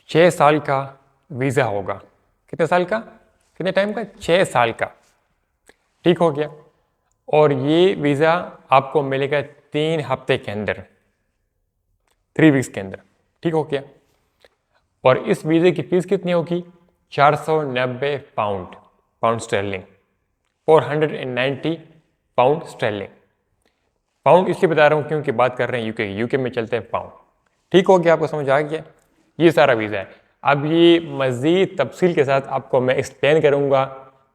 6 साल का वीज़ा होगा। कितने साल का, कितने टाइम का? 6 साल का। ठीक हो गया। और ये वीज़ा आपको मिलेगा 3 हफ्ते के अंदर, 3 वीक्स के अंदर। ठीक हो गया। और इस वीज़े की फ़ीस कितनी होगी? 490 pound, pound sterling, 490 pound sterling. Pound इसलिए बता रहा हूँ क्योंकि बात कर रहे हैं यूके, यूके में चलते हैं पाउंड। ठीक हो गया, आपको समझ आ गया? ये सारा वीज़ा है। अब ये मज़ीद तफसील के साथ आपको मैं एक्सप्लेन करूँगा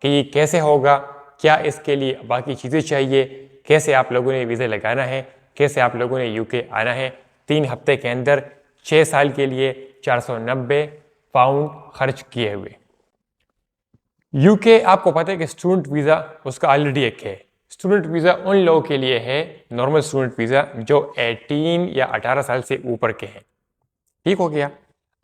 कि ये कैसे होगा, क्या इसके लिए बाकी चीज़ें चाहिए, कैसे आप लोगों ने वीज़ा लगाना है, कैसे आप लोगों ने यूके आना है 3 हफ्ते के अंदर 6 साल के लिए 490 पाउंड खर्च किए हुए। यूके आपको पता है कि स्टूडेंट वीज़ा उसका ऑलरेडी एक है। स्टूडेंट वीज़ा उन लोगों के लिए है, नॉर्मल स्टूडेंट वीज़ा, जो 18 या 18 साल से ऊपर के हैं। ठीक हो गया।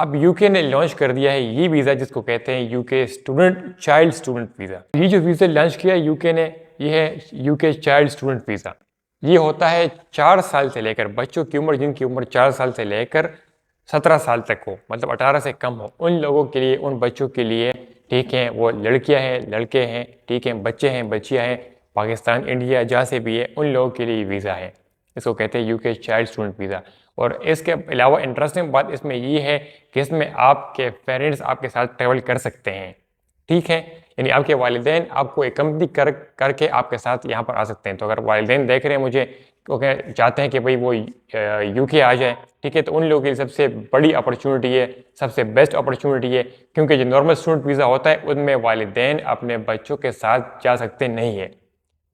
अब यूके ने लॉन्च कर दिया है ये वीज़ा जिसको कहते हैं UK student child student visa. ये जो वीज़ा लॉन्च किया है यूके ने, ये है यूके चाइल्ड स्टूडेंट वीज़ा। ये होता है 4 साल से लेकर, बच्चों की उम्र जिनकी उम्र 4 साल से लेकर 17 साल तक हो, मतलब 18 से कम हो, उन लोगों के लिए, उन बच्चों के लिए। ठीक है, वो लड़कियां हैं, लड़के हैं, ठीक है, बच्चे हैं, बच्चियां हैं, पाकिस्तान, इंडिया, जहाँ से भी है, उन लोगों के लिए वीज़ा है। इसको कहते हैं यूके चाइल्ड स्टूडेंट वीज़ा। और इसके अलावा इंटरेस्टिंग बात इसमें ये है कि इसमें आपके पेरेंट्स आपके साथ ट्रेवल कर सकते हैं। ठीक है, यानी आपके वालिदैन आपको एकम्पनी करके आपके साथ यहाँ पर आ सकते हैं। तो अगर वालिदैन देख रहे हैं मुझे, क्योंकि चाहते हैं कि भाई वो यूके आ जाए, ठीक है, तो उन लोगों के लिए सबसे बड़ी अपॉर्चुनिटी है, सबसे बेस्ट अपॉर्चुनिटी है। क्योंकि जो नॉर्मल स्टूडेंट वीज़ा होता है उनमें वालिदैन अपने बच्चों के साथ जा सकते नहीं है।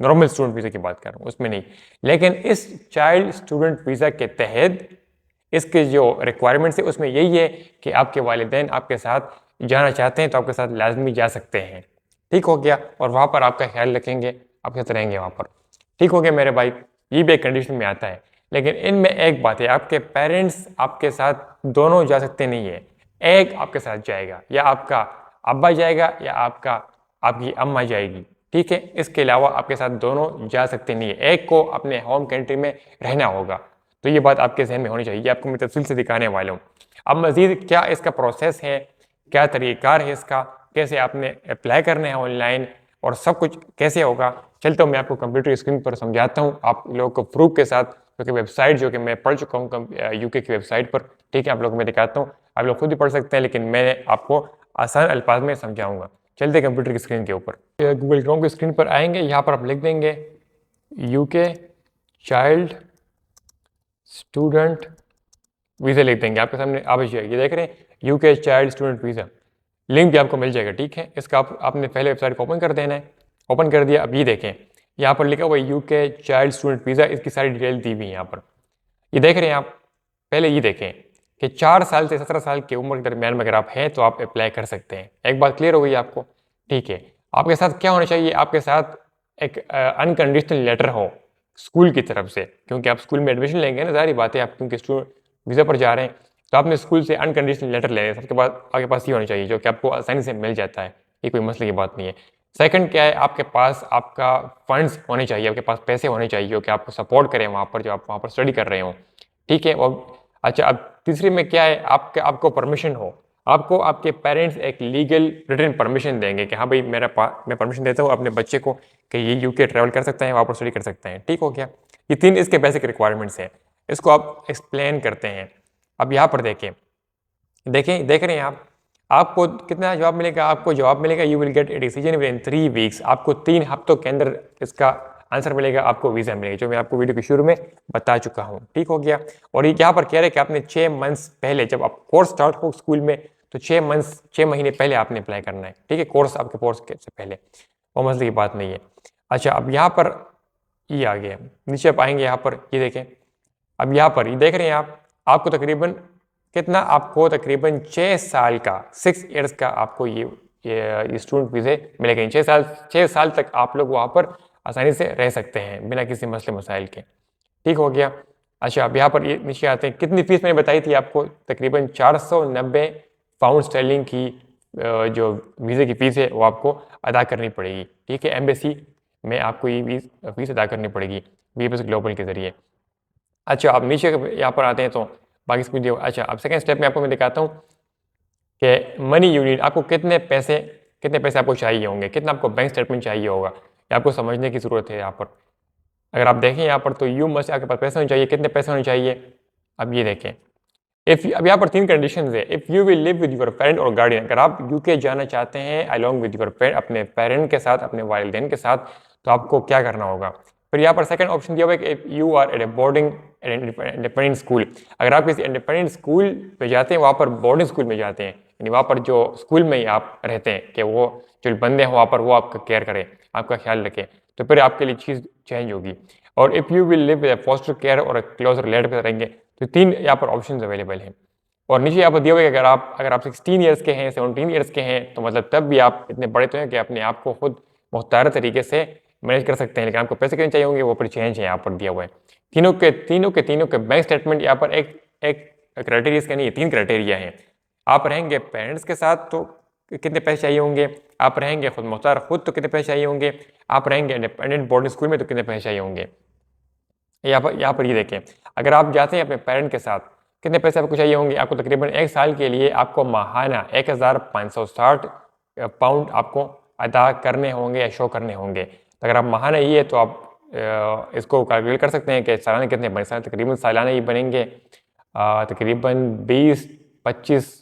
नॉर्मल स्टूडेंट वीज़ा की बात कर रहा हूँ, उसमें नहीं। लेकिन इस चाइल्ड स्टूडेंट वीज़ा के तहत इसके जो रिक्वायरमेंट्स है उसमें यही है कि आपके वालिदैन आपके साथ जाना चाहते हैं तो आपके साथ लाजमी जा सकते हैं। ठीक हो गया। और वहाँ पर आपका ख्याल रखेंगे, आपके साथ रहेंगे वहाँ पर। ठीक हो गया मेरे भाई, ये भी एक कंडीशन में आता है। लेकिन इनमें एक बात है, आपके पेरेंट्स आपके साथ दोनों जा सकते नहीं है। एक आपके साथ जाएगा, या आपका अब्बा जाएगा या आपकी अम्मा जाएगी। ठीक है, इसके अलावा आपके साथ दोनों जा सकते नहीं है, एक को अपने होम कंट्री में रहना होगा। तो ये बात आपके जहन में होनी चाहिए, आपको मैं तफसील से दिखाने वाला हूँ। अब मज़ीद क्या इसका प्रोसेस है, क्या तरीक़ाकार है इसका, कैसे आपने अप्लाई करना है ऑनलाइन, और सब कुछ कैसे होगा, चलता हूँ मैं आपको कंप्यूटर स्क्रीन पर समझाता हूँ आप लोगों को प्रूफ के साथ। क्योंकि वेबसाइट जो कि मैं पढ़ चुका हूँ यूके की वेबसाइट पर, ठीक है, आप लोगों को मैं दिखाता हूँ। आप लोग खुद भी पढ़ सकते हैं, लेकिन मैं आपको आसान अल्फाज में समझाऊंगा। चलते कंप्यूटर की स्क्रीन के ऊपर, गूगल क्रोम की स्क्रीन पर आएंगे, यहाँ पर आप लिख देंगे यूके चाइल्ड स्टूडेंट वीज़ा, लिख देंगे, आपके सामने आ जाएगा। ये देख रहे हैं UK child student visa, link भी आपको मिल जाएगा। ठीक है, इसका आपने पहले वेबसाइट को ओपन कर देना है। ओपन कर दिया। अब ये देखें, यहाँ पर लिखा हुआ है यूके चाइल्ड स्टूडेंट वीज़ा, इसकी सारी डिटेल दी हुई है यहाँ पर। ये देख रहे हैं आप, पहले ये देखें कि 4 साल से 17 साल की उम्र के दरमियान में अगर आप हैं तो आप अप्लाई कर सकते हैं। एक बात क्लियर हो गई आपको? ठीक है, आपके साथ क्या होना चाहिए? आपके साथ एक अनकंडीशनल लेटर हो स्कूल की तरफ से, क्योंकि आप स्कूल में एडमिशन लेंगे ना, सारी बातें आप क्योंकि स्टूडेंट वीज़ा पर जा रहे हैं, तो आपने स्कूल से अनकंडीशनल लेटर लेने हैं। सबके बाद आपके पास ये होना चाहिए जो कि आपको आसानी से मिल जाता है, ये कोई मसले की बात नहीं है। सेकंड क्या है, आपके पास आपका फंड्स होने चाहिए, आपके पास पैसे होने चाहिए जो कि आपको सपोर्ट करें वहाँ पर, जो आप वहाँ पर स्टडी कर रहे हो। ठीक है। और अच्छा, अब तीसरी में क्या है, आपको परमिशन हो, आपको आपके पेरेंट्स एक लीगल रिटन परमिशन देंगे कि हाँ भाई मैं परमिशन देता हूँ अपने बच्चे को कि ये यूके ट्रैवल कर सकते हैं, वहाँ पर स्टडी कर सकते हैं। ठीक हो गया। ये 3 इसके बेसिक रिक्वायरमेंट्स हैं, इसको आप एक्सप्लेन करते हैं। अब यहाँ पर देख रहे हैं आप, आपको कितना जवाब मिलेगा? आपको जवाब मिलेगा you will get a decision with in 3 weeks. आपको 3 हफ्तों के अंदर इसका आंसर मिलेगा, आपको वीज़ा मिलेगा, जो मैं आपको वीडियो के शुरू में बता चुका हूँ। ठीक हो गया। और ये यहाँ पर कह रहे हैं कि आपने 6 मंथ्स पहले, जब आप कोर्स स्टार्ट हो स्कूल में, तो 6 महीने पहले आपने अप्लाई करना है। ठीक है, कोर्स आपके कोर्स से पहले, वो मसले की बात नहीं है। अच्छा, अब यहाँ पर ये आ गया, नीचे आप आएंगे, यहाँ पर ये देखें। अब यहाँ पर ये देख रहे हैं आप, आपको तकरीबन कितना, आपको तकरीबन 6 साल का, 6 ईयर्स का आपको ये स्टूडेंट वीज़े मिलेगा। 6 साल तक आप लोग वहाँ पर आसानी से रह सकते हैं बिना किसी मसले मसाइल के। ठीक हो गया। अच्छा, अब यहाँ पर ये नीचे आते हैं, कितनी फीस मैंने बताई थी आपको? तकरीबन 490 पाउंड स्टर्लिंग की जो वीज़े की फ़ीस है वो आपको अदा करनी पड़ेगी। ठीक है, एम्बेसी में आपको ये फीस अदा करनी पड़ेगी वीबीएस ग्लोबल के ज़रिए। अच्छा, अब नीचे यहाँ पर आते हैं तो बाकी स्पीड। अच्छा, अब सेकंड स्टेप में आपको मैं दिखाता हूँ कि मनी यूनिट, आपको कितने पैसे आपको चाहिए होंगे, कितना आपको बैंक स्टेटमेंट चाहिए होगा, ये आपको समझने की ज़रूरत है यहाँ पर। अगर आप देखें यहाँ पर तो यू मस्ट, आपके पास पैसे होने चाहिए, कितने पैसे होने चाहिए। अब ये देखें, अब यहाँ पर 3 कंडीशन है। If you will live with your parent और गार्डियन, अगर आप यूके जाना चाहते हैं अलॉन्ग विद योर पेरेंट, अपने पेरेंट के साथ, अपने वालिदैन के साथ, तो आपको क्या करना होगा। फिर यहाँ पर सेकंड ऑप्शन दिया हुआ है कि you are at a boarding independent school, अगर आप किसी इंडिपेंडेंट स्कूल में जाते हैं, वहाँ पर बोर्डिंग स्कूल में जाते हैं, यानी वहाँ पर जो स्कूल में ही आप रहते हैं कि वो जो बंदे हैं वहाँ पर वो आपका केयर करें, आपका ख्याल रखें, तो फिर आपके लिए चीज़ चेंज होगी। और if you will live with foster care और क्लोज रिलेटिव रहेंगे, तो 3 यहाँ पर ऑप्शन अवेलेबल हैं। और नीचे यहाँ पर दिया हुआ है कि अगर आप 16 ईयर्स के हैं, 17 ईयर्स के हैं, तो मतलब तब भी आप इतने बड़े तो हैं कि अपने आप को खुद मुख्तार तरीके से मैनेज कर सकते हैं, लेकिन आपको पैसे कितने चाहिए होंगे वो पर चेंज है यहाँ पर दिया हुआ है। तीनों के बैंक स्टेटमेंट यहाँ पर एक क्राइटेरिया इसका नहीं है, 3 क्राइटेरिया हैं। आप रहेंगे पेरेंट्स के साथ तो कितने पैसे चाहिए होंगे, आप रहेंगे खुद मुख्तार खुद तो कितने पैसे चाहिए होंगे, आप रहेंगे इंडिपेंडेंट बोर्डिंग स्कूल में तो कितने पैसे चाहिए होंगे। यहाँ पर ये देखें, अगर आप जाते हैं अपने पेरेंट के साथ, कितने पैसे आपको चाहिए होंगे। आपको तकरीबन 1 साल के लिए आपको माहाना 1560 पाउंड आपको अदा करने होंगे या शो करने होंगे। तो अगर आप माहाना ये है तो आप इसको कैलकुलेट कर सकते हैं कि सालाना कितने बने, तकरीबन सालाना ये बनेंगे तकरीबन 20-25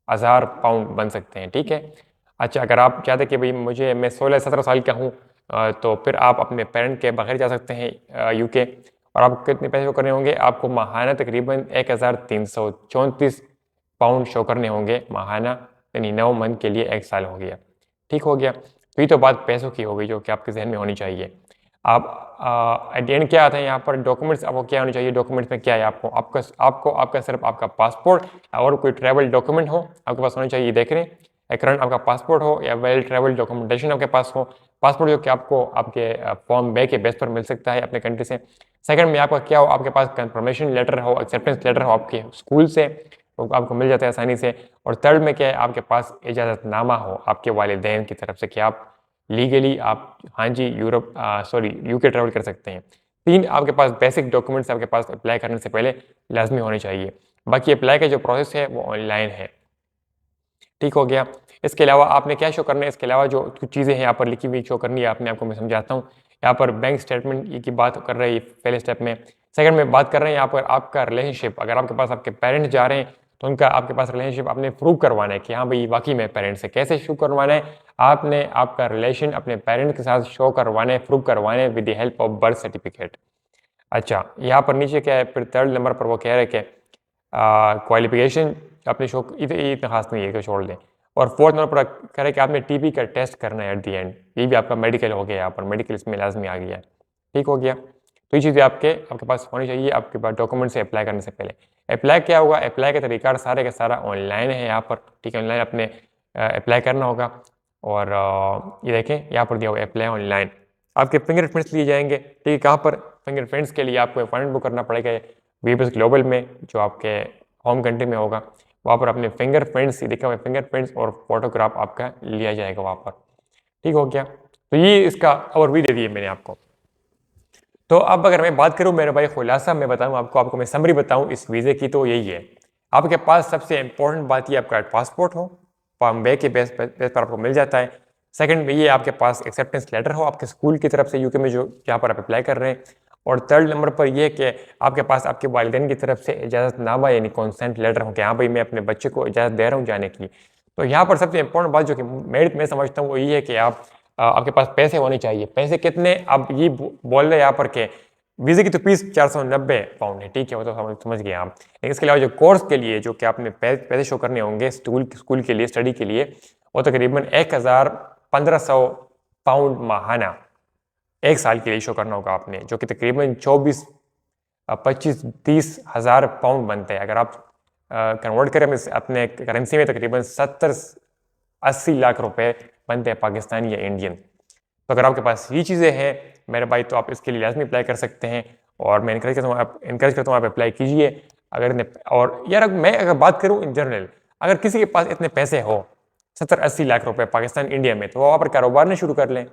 हज़ार पाउंड बन सकते हैं, ठीक है। अच्छा, अगर आप चाहते कि भाई मैं 16-17 साल का हूँ, तो फिर आप अपने पेरेंट के बगैर जा सकते हैं यूके, और आपको कितने पैसे शो करने होंगे, आपको माहाना तकरीबन 1334 पाउंड शो करने होंगे माहाना, यानी 9 मंथ के लिए 1 साल हो गया, ठीक हो गया। तो ये तो बात पैसों की हो गई जो कि आपके जहन में होनी चाहिए। आप एट द एंड क्या आता है यहाँ पर, डॉक्यूमेंट्स आपको क्या होने चाहिए। डॉक्यूमेंट्स में क्या है, आपका सिर्फ आपका पासपोर्ट और कोई ट्रैवल डॉक्यूमेंट हो आपके पास होने चाहिए। देख रहे हैं, करंट आपका पासपोर्ट हो या वेल ट्रैवल डॉक्यूमेंटेशन आपके पास हो। पासपोर्ट जो कि आपको आपके फॉर्म बे के बेस पर मिल सकता है अपने कंट्री से। सेकंड में आपका क्या हो, आपके पास कंफर्मेशन लेटर हो, एक्सेप्टेंस लेटर हो आपके स्कूल से, वो आपको मिल जाता है आसानी से। और थर्ड में क्या है, आपके पास इजाज़तनामा हो आपके वालिदैन की तरफ से कि आप लीगली आप हाँ जी यूके ट्रैवल कर सकते हैं। 3 आपके पास बेसिक डॉक्यूमेंट्स आपके पास अप्लाई करने से पहले लाजमी होने चाहिए। बाकी अप्लाई का जो प्रोसेस है वो ऑनलाइन है, ठीक हो गया। इसके अलावा आपने क्या शो करना है, इसके अलावा जो कुछ चीज़ें हैं यहाँ पर लिखी हुई शो करनी है आपने, आपको मैं समझाता हूँ। यहाँ पर बैंक स्टेटमेंट की बात कर रहे हैं पहले स्टेप में। सेकंड में बात कर रहे हैं यहाँ पर आपका रिलेशनशिप, अगर आपके पास आपके पेरेंट्स जा रहे हैं तो उनका आपके पास रिलेशनशिप आपने प्रूव करवाना है कि हाँ भाई वाकई में पेरेंट्स है। कैसे शो करवाना है, आपने आपका रिलेशन अपने पेरेंट्स के साथ शो करवाना है, प्रूव करवाना है with the help of birth certificate. अच्छा, यहाँ पर नीचे क्या है, फिर थर्ड नंबर पर वो कह रहे हैं कि क्वालिफिकेशन अपने शो इतना खास नहीं है कि छोड़ दें। और फोर्थ नंबर पर कह रहे हैं कि आपने टीबी का टेस्ट करना है एट दी एंड, ये भी आपका मेडिकल हो गया, यहाँ पर मेडिकल इसमें लाजमी आ गया है, ठीक हो गया। तो ये चीज़ें आपके पास होनी चाहिए आपके पास डॉक्यूमेंट से अप्लाई करने से पहले। अप्लाई क्या होगा, अप्लाई का तरीका सारे का सारा ऑनलाइन है यहाँ पर, ठीक है। ऑनलाइन अपने अप्लाई करना होगा। और ये देखें यहाँ पर दिया हुआ अप्लाई ऑनलाइन, आपके फिंगरप्रिंट्स लिए जाएंगे, ठीक है। कहाँ पर, फिंगरप्रिंट्स के लिए आपको अपॉइंटमेंट बुक करना पड़ेगा वीबस ग्लोबल में, जो आपके होम कंट्री में होगा। वहाँ पर अपने फिंगरप्रिंट्स दिखा हुआ फिंगरप्रिंट्स और फोटोग्राफ आपका लिया जाएगा वहाँ पर, ठीक हो गया। तो ये इसका ओवरव्यू दे दिए मैंने आपको। तो अब अगर मैं बात करूँ मेरे भाई खुलासा मैं बताऊँ आपको मैं समरी बताऊँ इस वीज़े की, तो यही है। आपके पास सबसे इंपॉर्टेंट बात ये आपका पासपोर्ट हो, फॉर्म बे के बेस पर आपको मिल जाता है। सेकंड में ये आपके पास एक्सेप्टेंस लेटर हो आपके स्कूल की तरफ से यूके में, जो जहाँ पर आप अप्लाई कर रहे हैं। और थर्ड नंबर पर यह कि आपके पास आपके वालिदैन की तरफ से इजाज़तनामा यानी कॉन्सेंट लेटर हो कि हाँ भाई मैं अपने बच्चे को इजाज़त दे रहा हूँ जाने की। तो यहाँ पर सबसे इंपॉर्टेंट बात जो कि मैं समझता हूँ वो ये है कि आपके पास पैसे होने चाहिए। पैसे कितने, आप ये बोल रहे हैं यहाँ पर के वीज़े की तो फीस 490 पाउंड है, ठीक है, वो तो समझ गए आप। लेकिन इसके अलावा जो कोर्स के लिए जो कि आपने पैसे शो करने होंगे स्कूल के लिए, स्टडी के लिए, वो तकरीबन 1500 पाउंड माहाना 1 साल के लिए शो करना होगा आपने, जो कि तकरीबन 25-30 हज़ार पाउंड बनते हैं। अगर आप कन्वर्ट करें अपने करेंसी में, तकरीबन 70-80 लाख रुपए बनते हैं पाकिस्तानी या इंडियन। तो अगर आपके पास ये चीज़ें हैं मेरे भाई, तो आप इसके लिए लाजमी अप्लाई कर सकते हैं। और मैं इनकरेज करता हूँ आप अप्लाई कीजिए। और यार मैं अगर बात करूँ इन जनरल, अगर किसी के पास इतने पैसे हो 70-80 लाख रुपए पाकिस्तान इंडिया में, तो वो वहाँ पर कारोबार नहीं शुरू कर लें।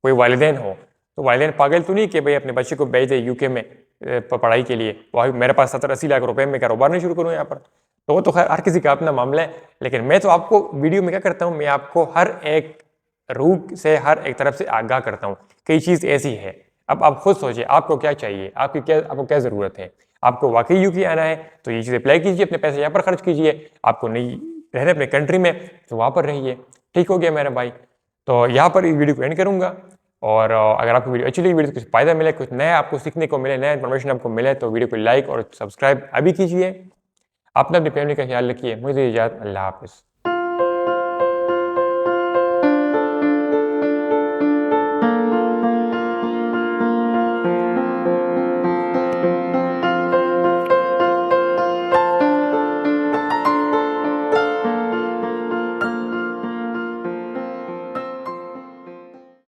कोई वालिदैन हो तो वालिदैन पागल तो नहीं कि भाई अपने बच्चे को भेज दे यूके में पढ़ाई के लिए, वही मेरे पास 70-80 लाख रुपए में कारोबार नहीं शुरू करूँ यहाँ पर। तो वो तो खैर हर किसी का अपना मामला है, लेकिन मैं तो आपको वीडियो में क्या करता हूँ, मैं आपको हर एक रूट से, हर एक तरफ से आगाह करता हूँ कई चीज़ ऐसी है। अब आप खुद सोचिए आपको क्या चाहिए, आपको क्या ज़रूरत है। आपको वाकई यूके आना है तो ये चीज़ अप्लाई कीजिए, अपने पैसे यहाँ पर खर्च कीजिए। आपको नहीं रहना अपने कंट्री में तो वहाँ पर रहिए। ठीक हो गया मेरा भाई। तो यहाँ पर इस वीडियो को एंड करूँगा। और अगर आपको वीडियो अच्छी लगी, वीडियो से कुछ फ़ायदा मिले, कुछ नया आपको सीखने को मिले, नया इन्फॉर्मेशन आपको मिले, तो वीडियो को लाइक और सब्सक्राइब अभी कीजिए। अपने अपनी फैमिली का ख्याल रखिए। मुझे इजाज़त, अल्लाह हाफ़िज़।